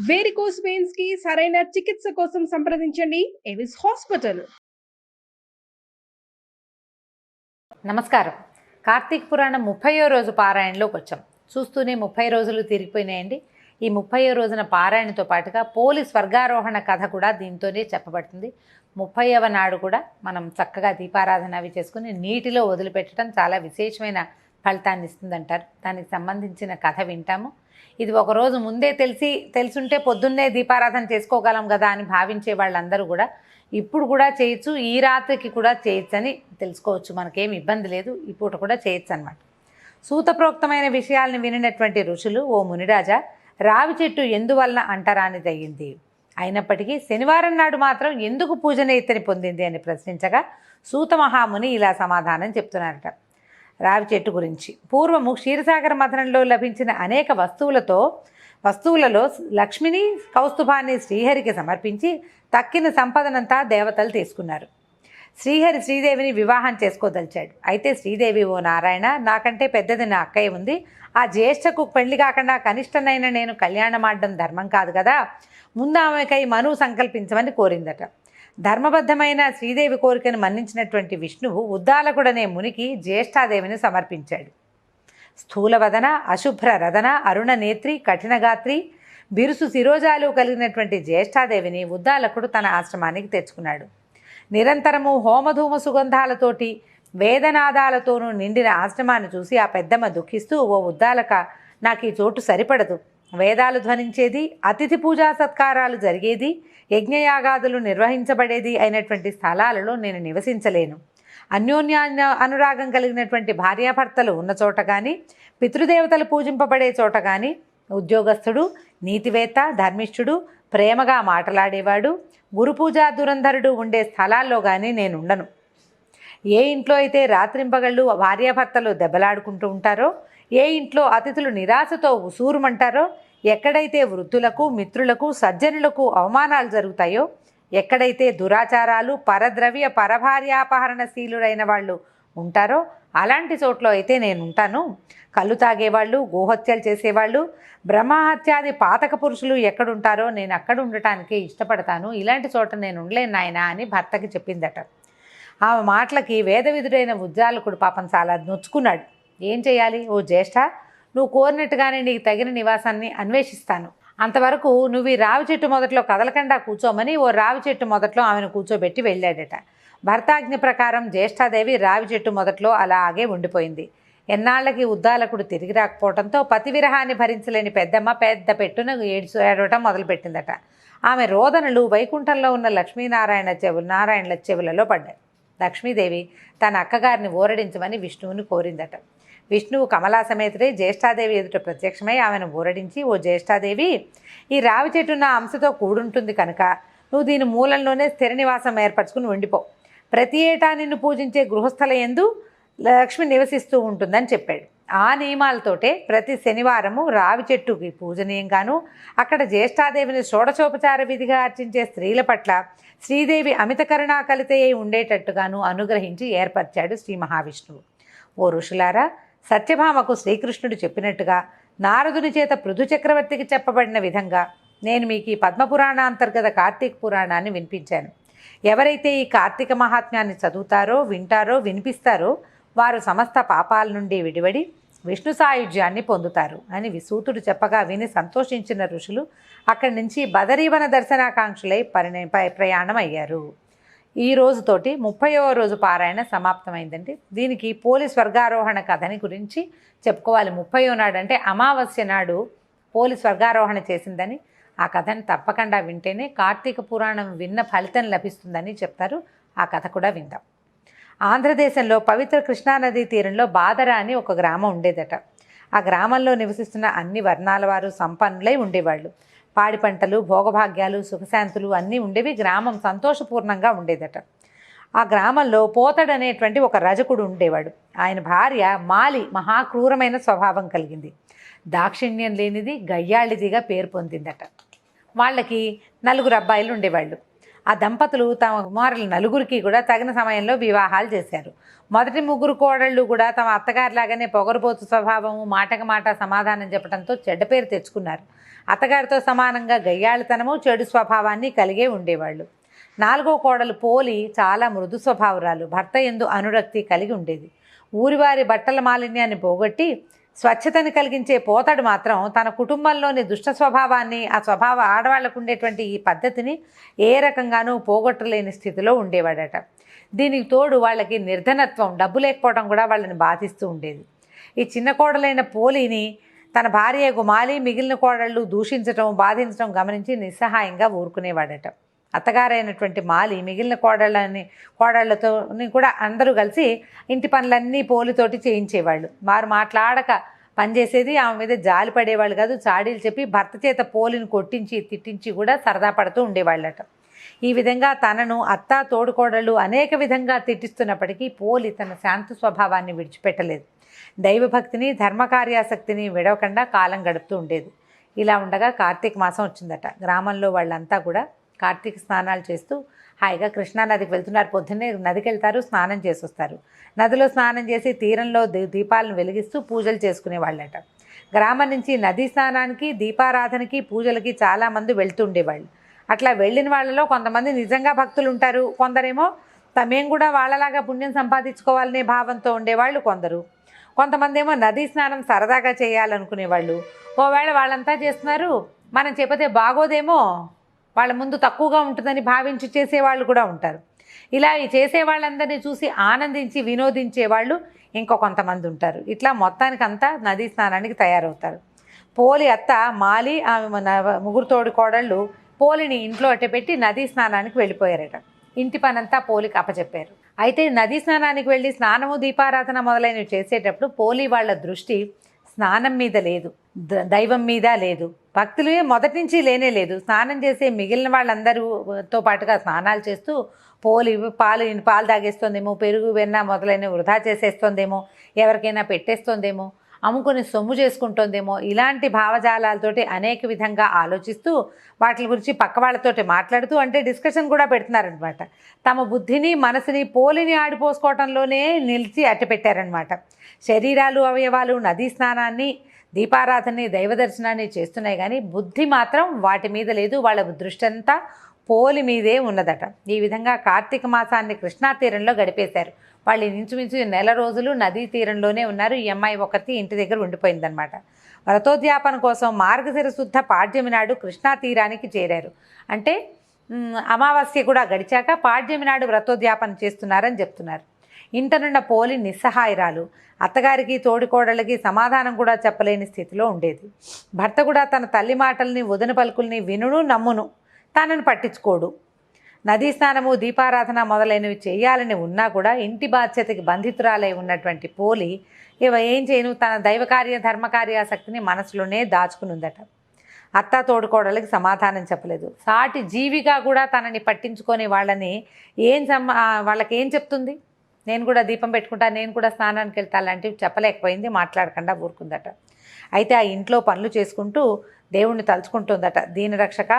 Varicose veins కి సరైన చికిత్స కోసం సంప్రదించండి ఎవిస్ హాస్పిటల్. నమస్కారం. కార్తీక పురాణం 30వ రోజు పారాయణలోకి వచ్చాం. చూస్తూనే 30 రోజులు తిరిగిపోయినాయండి. ఈ 30వ రోజున పారాయణతో పాటుగా పోలీస్ స్వర్గారోహణ కథ కూడా దీంతోనే చెప్పబడుతుంది. 30వ నాడు కూడా మనం చక్కగా దీపారాధన అవి చేసుకుని నీటిలో వదిలిపెట్టడం చాలా విశేషమైన ఫలితాన్ని ఇస్తుందంటారు. దానికి సంబంధించిన కథ వింటాము. ఇది ఒకరోజు ముందే తెలుసుంటే పొద్దున్నే దీపారాధన చేసుకోగలం కదా అని భావించే వాళ్ళందరూ కూడా ఇప్పుడు కూడా చేయొచ్చు, ఈ రాత్రికి కూడా చేయొచ్చు అని తెలుసుకోవచ్చు. మనకేం ఇబ్బంది లేదు, ఈ పూట కూడా చేయొచ్చు అన్నమాట. సూతప్రోక్తమైన విషయాలను వినినటువంటి ఋషులు, ఓ మునిరాజా, రావి చెట్టు ఎందువలన అంటరానిదయ్యింది, అయినప్పటికీ శనివారం నాడు మాత్రం ఎందుకు పూజనీయతని పొందింది అని ప్రశ్నించగా సూత మహాముని ఇలా సమాధానం చెప్తున్నారట. రావి చెట్టు గురించి పూర్వము క్షీరసాగర మథనంలో లభించిన అనేక వస్తువులలో లక్ష్మిని, కౌస్తుభాన్ని శ్రీహరికి సమర్పించి తక్కిన సంపదనంతా దేవతలు తీసుకున్నారు. శ్రీహరి శ్రీదేవిని వివాహం చేసుకోదలిచాడు. అయితే శ్రీదేవి, ఓ నారాయణ, నాకంటే పెద్దది నా అక్కయ్య ఉంది, ఆ జ్యేష్ఠకు పెళ్లి కాకుండా కనిష్టనైన నేను కళ్యాణమాడడం ధర్మం కాదు కదా, ముందు ఆమెకై మనువు సంకల్పించమని కోరిందట. ధర్మబద్ధమైన శ్రీదేవి కోరికను మన్నించినటువంటి విష్ణువు ఉద్దాలకుడనే మునికి జ్యేష్ఠాదేవిని సమర్పించాడు. స్థూలవదన, అశుభ్ర రదన, అరుణ నేత్రి, కఠినగాత్రి, బిరుసు శిరోజాలు కలిగినటువంటి జ్యేష్ఠాదేవిని ఉద్దాలకుడు తన ఆశ్రమానికి తెచ్చుకున్నాడు. నిరంతరము హోమధూమ సుగంధాలతోటి వేదనాదాలతోనూ నిండిన ఆశ్రమాన్ని చూసి ఆ పెద్దమ్మ దుఃఖిస్తూ, ఓ ఉద్దాలక, నాకు ఈ చోటు సరిపడదు. వేదాలు ధ్వనించేది, అతిథి పూజా సత్కారాలు జరిగేది, యజ్ఞయాగాదులు నిర్వహించబడేది అయినటువంటి స్థలాలలో నేను నివసించలేను. అన్యోన్యాన్య అనురాగం కలిగినటువంటి భార్యాభర్తలు ఉన్న చోట కానీ, పితృదేవతలు పూజింపబడే చోట కానీ, ఉద్యోగస్థుడు, నీతివేత్త, ధర్మిష్ఠుడు, ప్రేమగా మాట్లాడేవాడు, గురుపూజా దురంధరుడు ఉండే స్థలాల్లో కానీ నేనుండను. ఏ ఇంట్లో అయితే రాత్రింపగళ్ళు భార్యాభర్తలు దెబ్బలాడుకుంటూ ఉంటారో, ఏ ఇంట్లో అతిథులు నిరాశతో ఉసూరుమంటారో, ఎక్కడైతే వృద్ధులకు, మిత్రులకు, సజ్జనులకు అవమానాలు జరుగుతాయో, ఎక్కడైతే దురాచారాలు, పరద్రవ్య పరభార్యాపహరణశీలుడైన వాళ్ళు ఉంటారో అలాంటి చోట్ల అయితే నేను ఉంటాను. కళ్ళు తాగేవాళ్ళు, గోహత్యలు చేసేవాళ్ళు, బ్రహ్మహత్యాది పాతక పురుషులు ఎక్కడుంటారో నేను అక్కడ ఉండటానికి ఇష్టపడతాను. ఇలాంటి చోట నేను ఉండలేను నాయనా అని భర్తకి చెప్పిందట. ఆమె మాటలకి వేదవిధుడైన ఉద్దాలకుడు పాపం చాలా నొచ్చుకున్నాడు. ఏం చేయాలి? ఓ జ్యేష్ఠ, నువ్వు కోరినట్టుగానే నీకు తగిన నివాసాన్ని అన్వేషిస్తాను. అంతవరకు నువ్వు ఈ రావి చెట్టు మొదట్లో కదలకుండా కూర్చోమని ఓ రావి చెట్టు మొదట్లో ఆమెను కూర్చోబెట్టి వెళ్ళాడట. భర్తాజ్ఞ ప్రకారం జ్యేష్ఠాదేవి రావి చెట్టు మొదట్లో అలాగే ఉండిపోయింది. ఎన్నాళ్ళకి ఉద్దాలకుడు తిరిగి రాకపోవడంతో పతివిరహాన్ని భరించలేని పెద్దమ్మ పెద్ద పెట్టున ఏడవటం మొదలుపెట్టిందట. ఆమె రోదనలు వైకుంఠంలో ఉన్న నారాయణల చెవులలో పడ్డాయి. లక్ష్మీదేవి తన అక్కగారిని ఊరడించమని విష్ణువుని కోరిందట. విష్ణువు కమలా సమేతుడై జ్యేష్ఠాదేవి ఎదుట ప్రత్యక్షమై ఆమెను ఊరడించి, ఓ జ్యేష్ఠాదేవి, ఈ రావి చెట్టు నా అంశతో కూడుంటుంది కనుక నువ్వు దీని మూలంలోనే స్థిర నివాసం ఏర్పరచుకుని ఉండిపో. ప్రతి ఏటా నిన్ను పూజించే గృహస్థల యందు లక్ష్మి నివసిస్తూ ఉంటుందని చెప్పాడు. ఆ నియమాలతోటే ప్రతి శనివారము రావి చెట్టుకి పూజనీయంగాను, అక్కడ జ్యేష్ఠాదేవిని షోడశోపచార విధిగా అర్చించే స్త్రీల పట్ల శ్రీదేవి అమిత కరుణా కలితే ఉండేటట్టుగాను అనుగ్రహించి ఏర్పరిచాడు శ్రీ మహావిష్ణువు. ఓ ఋషులారా, సత్యభామకు శ్రీకృష్ణుడు చెప్పినట్టుగా నారదుని చేత పృథు చక్రవర్తికి చెప్పబడిన విధంగా నేను మీకు ఈ పద్మపురాణాంతర్గత కార్తీక పురాణాన్ని వినిపించాను. ఎవరైతే ఈ కార్తీక మహాత్మ్యాన్ని చదువుతారో, వింటారో, వినిపిస్తారో వారు సమస్త పాపాల నుండి విడివడి విష్ణు సాయుధ్యాన్ని పొందుతారు అని విసూతుడు చెప్పగా విని సంతోషించిన ఋషులు అక్కడి నుంచి బదరీవన దర్శనాకాంక్షలై ప్రయాణం అయ్యారు. ఈ రోజుతోటి 30వ రోజు పారాయణ సమాప్తమైందండి. దీనికి పోలీస్ స్వర్గారోహణ కథని గురించి చెప్పుకోవాలి. 30వ నాడు అంటే అమావాస్య నాడు పోలీస్ స్వర్గారోహణ చేసిందని, ఆ కథని తప్పకుండా వింటేనే కార్తీక పురాణం విన్న ఫలితం లభిస్తుందని చెప్తారు. ఆ కథ కూడా విందాం. ఆంధ్రదేశంలో పవిత్ర కృష్ణానదీ తీరంలో బాదర అని ఒక గ్రామం ఉండేదట. ఆ గ్రామంలో నివసిస్తున్న అన్ని వర్ణాల వారు సంపన్నులై ఉండేవాళ్ళు. పాడి పంటలు, భోగభాగ్యాలు, సుఖశాంతులు అన్నీ ఉండేవి. గ్రామం సంతోషపూర్ణంగా ఉండేదట. ఆ గ్రామంలో పోతడనేటువంటి ఒక రజకుడు ఉండేవాడు. ఆయన భార్య మాలి మహాక్రూరమైన స్వభావం కలిగింది. దాక్షిణ్యం లేనిది, గయ్యాళిదిగా పేరు పొందిందట. వాళ్ళకి 4 అబ్బాయిలు ఉండేవాళ్ళు. ఆ దంపతులు తమ కుమారుల నలుగురికి కూడా తగిన సమయంలో వివాహాలు చేశారు. మొదటి ముగ్గురు కోడళ్ళు కూడా తమ అత్తగారిలాగానే పొగరుబోతు స్వభావము, మాటకి మాట సమాధానం చెప్పడంతో చెడ్డ పేరు తెచ్చుకున్నారు. అత్తగారితో సమానంగా గయ్యాళితనము, చెడు స్వభావాన్ని కలిగే ఉండేవాళ్ళు. నాలుగో కోడలు పోలి చాలా మృదు స్వభావరాలు, భర్త యందు అనురక్తి కలిగి ఉండేది. ఊరివారి బట్టల మాలిన్యాన్ని పోగొట్టి స్వచ్ఛతని కలిగించే పోతడు మాత్రం తన కుటుంబంలోని దుష్ట స్వభావాన్ని, ఆ స్వభావ ఆడవాళ్లకు ఉండేటువంటి ఈ పద్ధతిని ఏ రకంగానూ పోగొట్టలేని స్థితిలో ఉండేవాడట. దీనికి తోడు వాళ్ళకి నిర్ధనత్వం, డబ్బు లేకపోవడం కూడా వాళ్ళని బాధిస్తూ ఉండేది. ఈ చిన్న కోడలైన పోలిని తన భార్య గుమాలి మిగిలిన కోడళ్ళు దూషించడం, బాధించడం గమనించి నిస్సహాయంగా ఊరుకునేవాడట. అత్తగారైనటువంటి మాలి మిగిలిన కోడళ్ళతో కూడా అందరూ కలిసి ఇంటి పనులన్నీ పోలితోటి చేయించేవాళ్ళు. వారు మాట్లాడక పనిచేసేది, ఆమె మీద జాలి పడేవాళ్ళు కాదు. చాడీలు చెప్పి భర్త చేత పోలిని కొట్టించి తిట్టించి కూడా సరదా పడుతూ ఉండేవాళ్ళట. ఈ విధంగా తనను అత్త తోడుకోడళ్ళు అనేక విధంగా తిట్టిస్తున్నప్పటికీ పోలి తన శాంత స్వభావాన్ని విడిచిపెట్టలేదు. దైవభక్తిని, ధర్మకార్యాసక్తిని విడవకుండా కాలం గడుపుతూ ఉండేది. ఇలా ఉండగా కార్తీక మాసం వచ్చిందట. గ్రామంలో వాళ్ళంతా కూడా కార్తీక స్నానాలు చేస్తూ హాయిగా కృష్ణానదికి వెళ్తున్నారు. పొద్దున్నే నదికి వెళ్తారు, స్నానం చేసి వస్తారు. నదిలో స్నానం చేసి తీరంలో దీపాలను వెలిగిస్తూ పూజలు చేసుకునేవాళ్ళట. గ్రామం నుంచి నదీ స్నానానికి, దీపారాధనకి, పూజలకి చాలామంది వెళ్తుండేవాళ్ళు. అట్లా వెళ్ళిన వాళ్ళలో కొంతమంది నిజంగా భక్తులు ఉంటారు, కొందరేమో మేము కూడా వాళ్ళలాగా పుణ్యం సంపాదించుకోవాలనే భావంతో ఉండేవాళ్ళు కొందరు. కొంతమంది ఏమో నదీ స్నానం సరదాగా చేయాలనుకునేవాళ్ళు. ఓవేళ వాళ్ళంతా చేస్తున్నారు, మనం చెప్పితే బాగోదేమో, వాళ్ళ ముందు తక్కువగా ఉంటుందని భావించి చేసేవాళ్ళు కూడా ఉంటారు. ఇలా ఈ చేసేవాళ్ళందరినీ చూసి ఆనందించి వినోదించేవాళ్ళు ఇంకో కొంతమంది ఉంటారు. ఇట్లా మొత్తానికి అంతా నదీ స్నానానికి తయారవుతారు. పోలి అత్త మాలి, ఆమె ముగ్గురు తోడి కోడళ్ళు పోలిని ఇంట్లో అట్టపెట్టి నదీ స్నానానికి వెళ్ళిపోయారట. ఇంటి పనంతా పోలికి అప్పచెప్పారు. అయితే నదీ స్నానానికి వెళ్ళి స్నానము, దీపారాధన మొదలైనవి చేసేటప్పుడు పోలి వాళ్ళ దృష్టి స్నానం మీద లేదు, దైవం మీద లేదు, భక్తులు మొదటి నుంచి లేనే లేదు. స్నానం చేసే మిగిలిన వాళ్ళందరితో పాటుగా స్నానాలు చేస్తూ పోలి పాలు తాగేస్తుందేమో, పెరుగు వెన్న మొదలైనవి వృధా చేసేస్తుందేమో, ఎవరికైనా పెట్టేస్తుందేమో, అమ్ముకుని సొమ్ము చేసుకుంటుందేమో, ఇలాంటి భావజాలాలతోటి అనేక విధంగా ఆలోచిస్తూ వాటి గురించి పక్క వాళ్ళతోటి మాట్లాడుతూ, అంటే డిస్కషన్ కూడా పెడుతున్నారనమాట. తమ బుద్ధిని, మనసుని పోలిని ఆడిపోసుకోవటంలోనే నిలిచి అట్టపెట్టారనమాట. శరీరాలు, అవయవాలు నదీ స్నానాన్ని, దీపారాధనని, దైవ దర్శనాన్ని చేస్తున్నాయి, కానీ బుద్ధి మాత్రం వాటి మీద లేదు. వాళ్ళ దృష్టి అంతా పోలి మీదే ఉన్నదట. ఈ విధంగా కార్తీక మాసాన్ని కృష్ణా తీరంలో గడిపేశారు. వాళ్ళు ఇంచుమించు నెల రోజులు నదీ తీరంలోనే ఉన్నారు. ఈ అమ్మాయి ఒకటి ఇంటి దగ్గర ఉండిపోయిందనమాట. వ్రతోద్యాపన కోసం మార్గశిర శుద్ధ పాడ్యమి నాడు కృష్ణా తీరానికి చేరారు. అంటే అమావాస్య కూడా గడిచాక పాడ్యమి నాడు వ్రతోద్యాపన చేస్తున్నారని చెప్తున్నారు. ఇంటనున్న పోలి నిస్సహాయరాలు, అత్తగారికి తోడికోడళ్ళకి సమాధానం కూడా చెప్పలేని స్థితిలో ఉండేది. భర్త కూడా తన తల్లి మాటల్ని, వదిన పలుకుల్ని వినును, నమ్మును, తనను పట్టించుకోడు. నదీ స్నానము, దీపారాధన మొదలైనవి చేయాలని ఉన్నా కూడా ఇంటి బాధ్యతకి బంధితురాలై ఉన్నటువంటి పోలి ఏం చేయను, తన దైవకార్య, ధర్మకార్యాసక్తిని మనసులోనే దాచుకునుందట. అత్త తోడుకోడలకి సమాధానం చెప్పలేదు. సాటి జీవిగా కూడా తనని పట్టించుకొని వాళ్ళకి ఏం చెప్తుంది? నేను కూడా దీపం పెట్టుకుంటా, నేను కూడా స్నానానికి వెళ్తా లాంటివి చెప్పలేకపోయింది, మాట్లాడకుండా ఊరుకుందట. అయితే ఆ ఇంట్లో పనులు చేసుకుంటూ దేవుణ్ణి తలుచుకుంటుందట. దీనరక్షక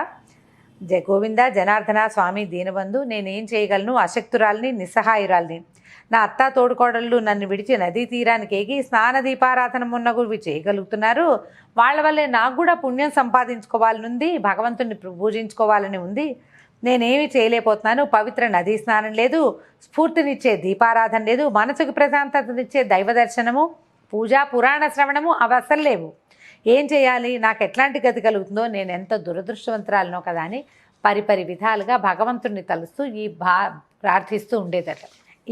గోవింద జనార్దన స్వామి దీనబంధు, నేనేం చేయగలను, అశక్తురాల్ని, నిస్సహాయురాల్ని. నా అత్త తోడుకోడళ్ళు నన్ను విడిచి నదీ తీరానికి ఎగి స్నాన దీపారాధన మున్నగువి చేయగలుగుతున్నారు. వాళ్ళ వల్లే నాకు కూడా పుణ్యం సంపాదించుకోవాలనుంది, భగవంతుని పూజించుకోవాలని ఉంది. నేనేమి చేయలేకపోతున్నాను. పవిత్ర నదీ స్నానం లేదు, స్ఫూర్తినిచ్చే దీపారాధన లేదు, మనసుకు ప్రశాంతతనిచ్చే దైవ దర్శనము, పూజ, పురాణ శ్రవణము అవి అసలు లేవు. ఏం చేయాలి, నాకు ఎట్లాంటి గతి కలుగుతుందో, నేను ఎంత దురదృష్టవంతురాలనో కదా అని పరిపరి విధాలుగా భగవంతుణ్ణి తలుస్తూ ప్రార్థిస్తూ ఉండేదట.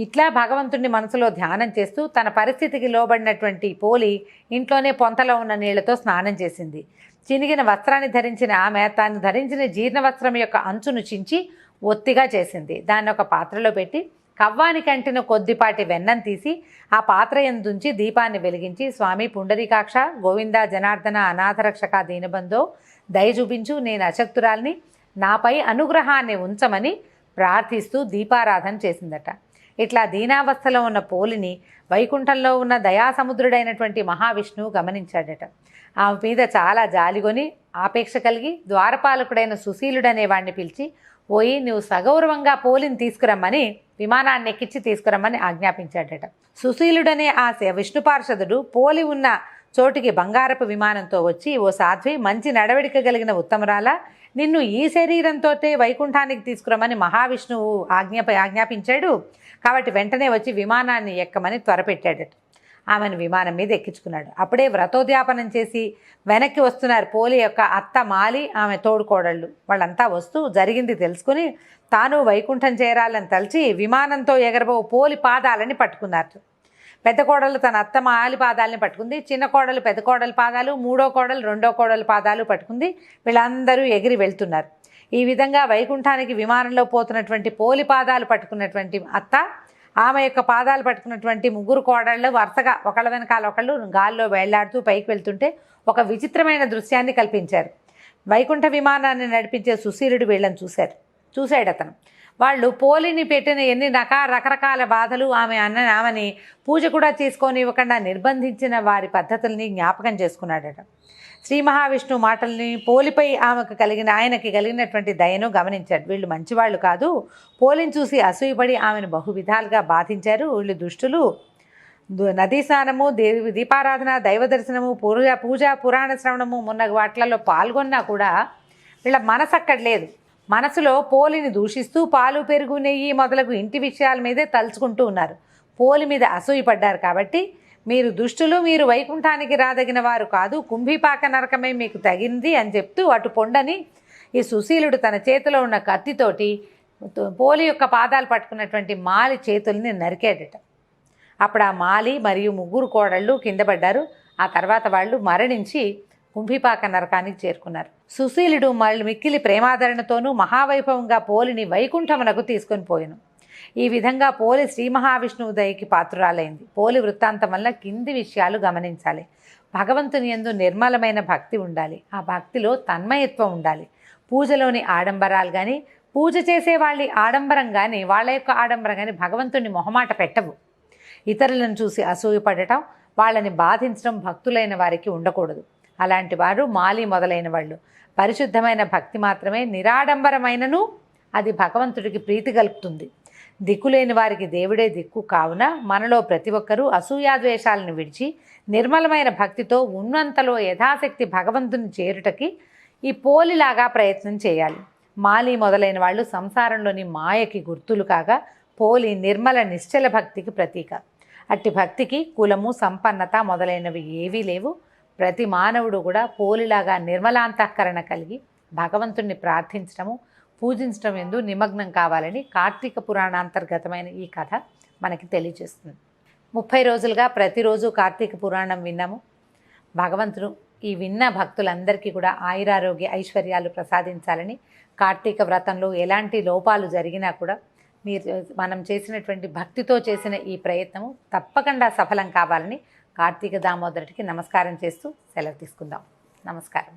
ఇట్లా భగవంతుణ్ణి మనసులో ధ్యానం చేస్తూ తన పరిస్థితికి లోబడినటువంటి పోలి ఇంట్లోనే పొంతలో ఉన్న నీళ్లతో స్నానం చేసింది. చినిగిన వస్త్రాన్ని ధరించిన ఆమె తాను ధరించిన జీర్ణ వస్త్రం యొక్క అంచును చించి ఒత్తిగా చేసింది. దాన్ని ఒక పాత్రలో పెట్టి కవ్వానికి అంటిన కొద్దిపాటి వెన్నం తీసి ఆ పాత్ర యందుంచి దీపాన్ని వెలిగించి, స్వామి పుండరీకాక్ష గోవింద జనార్దన అనాథరక్షక దీనబంధో దయ చూపించు, నేను అశక్తురాల్ని, నాపై అనుగ్రహాన్ని ఉంచమని ప్రార్థిస్తూ దీపారాధన చేసిందట. ఇట్లా దీనావస్థలో ఉన్న పోలిని వైకుంఠంలో ఉన్న దయాసముద్రుడైనటువంటి మహావిష్ణువు గమనించాడట. ఆమె మీద చాలా జాలిగొని ఆపేక్ష కలిగి ద్వారపాలకుడైన సుశీలుడనే వాడిని పిలిచి పోయి నువ్వు సగౌరవంగా పోలిని తీసుకురమ్మని విమానాన్ని ఎక్కించి తీసుకురమ్మని ఆజ్ఞాపించాడట. సుశీలుడనే ఆ విష్ణు పార్షదుడు పోలి ఉన్న చోటికి బంగారపు విమానంతో వచ్చి, ఓ సాధ్వి, మంచి నడవడిక కలిగిన ఉత్తమరాల, నిన్ను ఈ శరీరంతో వైకుంఠానికి తీసుకురమ్మని మహావిష్ణువు ఆజ్ఞాపించాడు. కాబట్టి వెంటనే వచ్చి విమానాన్ని ఎక్కమని త్వరపెట్టాడట. ఆమెను విమానం మీద ఎక్కించుకున్నాడు. అప్పుడే వ్రతోద్యాపనం చేసి వెనక్కి వస్తున్నారు పోలి యొక్క అత్త మాలి, ఆమె తోడుకోడళ్ళు. వాళ్ళంతా వస్తూ జరిగింది తెలుసుకుని తాను వైకుంఠం చేరాలని తలచి విమానంతో ఎగరబో పోలి పాదాలని పట్టుకున్నారు. పెద్ద కోడలు తన అత్త మాలి పాదాలని పట్టుకుంది, చిన్న కోడలు పెద్ద కోడల పాదాలు, మూడో కోడలు రెండో కోడల పాదాలు పట్టుకుంది. వీళ్ళందరూ ఎగిరి వెళ్తున్నారు. ఈ విధంగా వైకుంఠానికి విమానంలో పోతున్నటువంటి పోలి పాదాలు పట్టుకున్నటువంటి అత్త, ఆమె యొక్క పాదాలు పట్టుకున్నటువంటి ముగ్గురు కోడళ్ళు వరుసగా ఒకళ్ళ వెనకాల ఒకళ్ళు గాల్లో వేళ్లాడుతూ పైకి వెళ్తుంటే ఒక విచిత్రమైన దృశ్యాన్ని కల్పించారు. వైకుంఠ విమానాన్ని నడిపించే సుశీలుడు వీళ్ళని చూశాడు అతను. వాళ్ళు పోలిని పెట్టిన ఎన్ని రకరకాల బాధలు, ఆమెని పూజ కూడా చేసుకొని ఇవ్వకుండా నిర్బంధించిన వారి పద్ధతుల్ని జ్ఞాపకం చేసుకున్నాడట. శ్రీ మహావిష్ణువు మాటల్ని, పోలిపై ఆయనకి కలిగినటువంటి దయను గమనించాడు. వీళ్ళు మంచివాళ్ళు కాదు, పోలిని చూసి అసూయపడి ఆమెను బహువిధాలుగా బాధించారు. వీళ్ళు దుష్టులు. నదీ స్నానము, దీపారాధన, దైవ దర్శనము, పూజ, పురాణ శ్రవణము మొన్న వాటిలలో పాల్గొన్నా కూడా వీళ్ళ మనసు అక్కడ లేదు. మనసులో పోలిని దూషిస్తూ పాలు, పెరుగు, నెయ్యి మొదలగు ఇంటి విషయాల మీదే తలుచుకుంటూ ఉన్నారు. పోలి మీద అసూయపడ్డారు. కాబట్టి మీరు దుష్టులు, మీరు వైకుంఠానికి రాదగిన వారు కాదు, కుంభీపాక నరకమే మీకు తగింది అని చెప్తూ అటు పొండని ఈ సుశీలుడు తన చేతిలో ఉన్న కత్తితోటి పోలి యొక్క పాదాలు పట్టుకున్నటువంటి మాలి చేతుల్ని నరికాడట. అప్పుడు ఆ మాలి మరియు ముగ్గురు కోడళ్ళు కింద పడ్డారు. ఆ తర్వాత వాళ్ళు మరణించి కుంభీపాక నరకానికి చేరుకున్నారు. సుశీలుడు మిక్కిలి ప్రేమాదరణతోనూ మహావైభవంగా పోలిని వైకుంఠమునకు తీసుకొని పోయాను. ఈ విధంగా పోలి శ్రీ మహావిష్ణువు దయకి పాత్రురాలైంది. పోలి వృత్తాంతం వల్ల కింది విషయాలు గమనించాలి. భగవంతుని యందు నిర్మలమైన భక్తి ఉండాలి. ఆ భక్తిలో తన్మయత్వం ఉండాలి. పూజలోని ఆడంబరాలు కానీ, పూజ చేసే వాళ్ళ ఆడంబరం కానీ, వాళ్ళ యొక్క ఆడంబరం కానీ భగవంతుని మొహమాట పెట్టవు. ఇతరులను చూసి అసూయపడటం, వాళ్ళని బాధించడం భక్తులైన వారికి ఉండకూడదు. అలాంటి వారు మాలి మొదలైన వాళ్ళు. పరిశుద్ధమైన భక్తి మాత్రమే నిరాడంబరమైనను అది భగవంతుడికి ప్రీతి కలుపుతుంది. దిక్కులేని వారికి దేవుడే దిక్కు. కావున మనలో ప్రతి ఒక్కరూ అసూయాద్వేషాలను విడిచి నిర్మలమైన భక్తితో ఉన్నంతలో యథాశక్తి భగవంతుని చేరుటకి ఈ పోలిలాగా ప్రయత్నం చేయాలి. మాలి మొదలైన వాళ్ళు సంసారంలోని మాయకి గుర్తులు కాగా, పోలి నిర్మల నిశ్చల భక్తికి ప్రతీక. అట్టి భక్తికి కులము, సంపన్నత మొదలైనవి ఏవీ లేవు. ప్రతి మానవుడు కూడా పోలిలాగా నిర్మలాంతఃకరణ కలిగి భగవంతుణ్ణి ప్రార్థించడము, పూజించడం ఎందు నిమగ్నం కావాలని కార్తీక పురాణాంతర్గతమైన ఈ కథ మనకి తెలియజేస్తుంది. 30 రోజులుగా ప్రతిరోజు కార్తీక పురాణం విన్నాము. భగవంతుడు ఈ విన్న భక్తులందరికీ కూడా ఆయురారోగ్య ఐశ్వర్యాలు ప్రసాదించాలని, కార్తీక వ్రతంలో ఎలాంటి లోపాలు జరిగినా కూడా మనం చేసినటువంటి భక్తితో చేసిన ఈ ప్రయత్నము తప్పకుండా సఫలం కావాలని కార్తీక దామోదరుడికి నమస్కారం చేస్తూ సెలవు తీసుకుందాం. నమస్కారం.